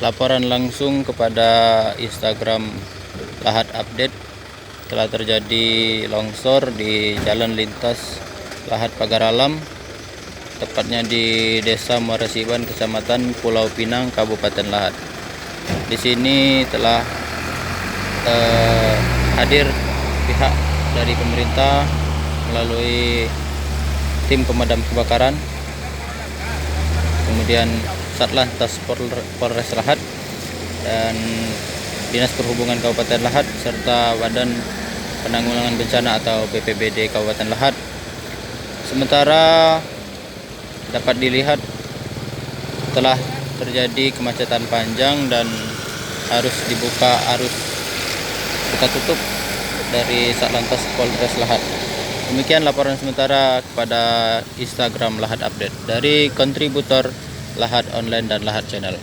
laporan langsung kepada Instagram Lahat Update. Telah terjadi longsor di jalan lintas Lahat Pagar Alam, tepatnya di Desa Muara Siban, Kecamatan Pulau Pinang, Kabupaten Lahat. Di sini telah hadir pihak dari pemerintah melalui tim pemadam kebakaran, kemudian Satlantas Polres Lahat dan Dinas Perhubungan Kabupaten Lahat serta Badan Penanggulangan Bencana atau BPBD Kabupaten Lahat. Sementara dapat dilihat telah terjadi kemacetan panjang dan harus dibuka arus buka tutup dari Satlantas Polres Lahat. Demikian laporan sementara kepada Instagram Lahat Update dari kontributor Lahat Online dan Lahat Channel.